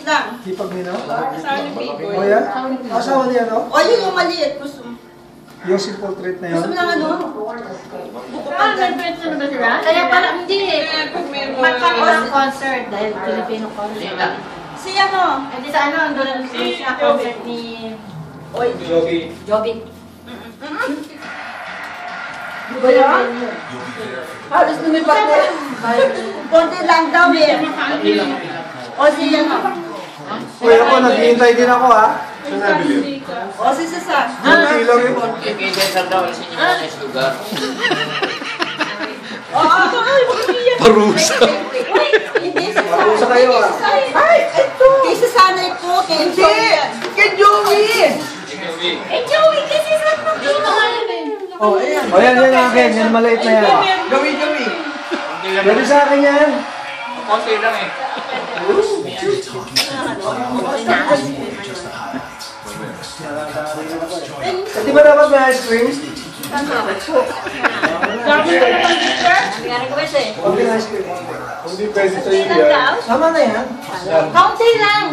lang. Hipag nino? Asawa ni Bigoy. O yan? Asawa niya, no? O yun yung maliit. Gusto mo. Yung simple treat na yun? Gusto mo lang ano? Nag-friends na ba sila? Kaya pala, hindi eh. Magkakaroon ng concert dahil Filipino concert. Si ano? Hindi sa ano, doon sa concert ni Joby. Di ba yan? Halos lumipat na. Konti lang daw eh. O si ano? Uy, ako, naghihintay din ako, ha? O si Cesar. Konti lang yun. Parusa. Hindi si Parusa kayo, ha? Ay, ito. Kay Susana ito. Kay Joey. Kay Joey. Eh, Joey, kasi sa Filipino O, yan, yan akin. Yan maliit na yan. Joey. Pwede sa akin yan. Konti lang eh. Di ba dapat may ice cream? Nangyari ko kasi. Konti na ice cream. Hindi pwede sa iyo yan. Tama na yan. Kaunti lang.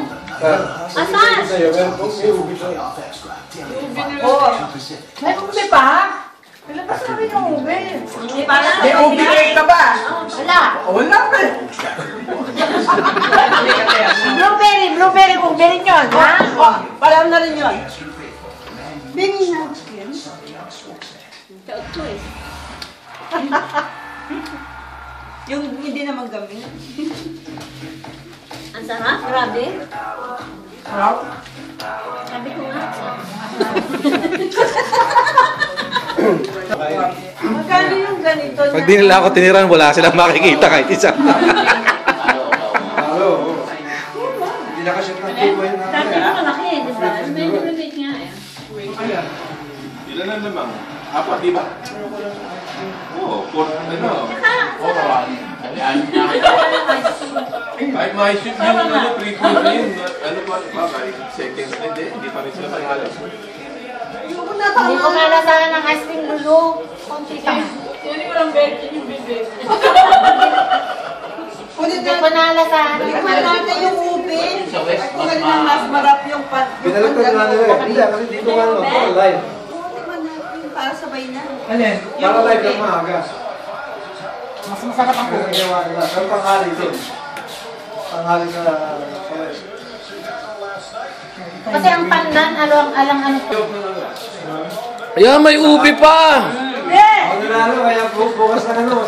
Asan? Sa'yo, meron kong may ubi sa'yo. May ubi pa? Ilabas na rin yung ubi. May ubi ka ba? Wala. Wala pa. Blueberry kung berin yun, ha? Palam na rin yun. Bingi na. Yung hindi naman gamit. Ang sarap, grabe. Sabi ko nga. Magkano yung ganito Pag di nila ako tiniran, wala silang makikita kahit isa. Halo. Hindi na kasi ng tubo yun. Dati ko malaki, di ba? Medyo maliit nga eh. Ilan na naman? Apat, di ba? Oo, ano? Kahit ma-shoot yun, ano, pre-food na yun. Ano ba, kahit seconds na hindi pa rin sila magalas. Hindi ko nga nasahan ng ice cream lulu. Konti ka. Hindi ko lang betin yung bibig. Hindi ko nalasahan. Ikuha natin yung ubi. Tingnan na mas marap yung pan. Binaliktad na nila eh. Hindi, kasi dito nga naman. Para live. Tingnan natin para sabay na. Alin? Para live lang maaga. Mas masarap ang Ang ginawa nila. Pero panghali ito. Panghali sa... Kasi ang pandan, alang ano to. Ayan, may ubi pa! Ako nanalo, kaya bukas na ano.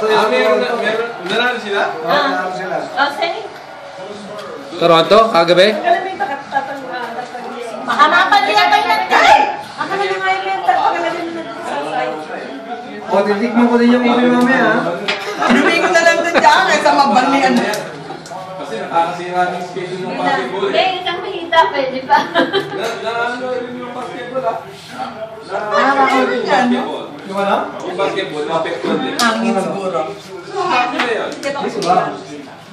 Meron na sila? Nanalo sila. Okay. Toronto, kagabi? Baka mapaliyabay na tayo. Ako na nga yung mental. Pagalagin na natin sa side. O, titikman ko din yung ubi mamaya, ha? Inumin ko na lang doon dyan kaysa mabalian. Kasi nakakasira ng schedule ng basketball eh. Eh, isang mahita, pwede pa. Naano rin yung basketball ah. Yung ano? Yung basketball, na-apektuhan din. Hangin siguro. Hangin na yan. Dito ba?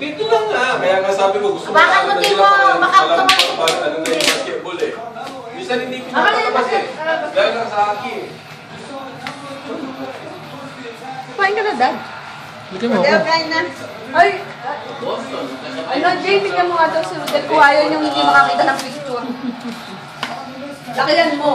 Dito lang nga. Kaya nga sabi ko, gusto ko Baka na buti nila mo, pa baka alam tumayo. pa ano na yung basketball eh. Minsan hindi ko nakakalabas eh. Dahil lang sa akin. Kumain ka na, Dad. Bigyan mo Kaya ako. kain na. Ay! Ano, Jay, tignan mo nga daw si Rudel kung ayaw niyong hindi makakita ng picture. Lakihan mo.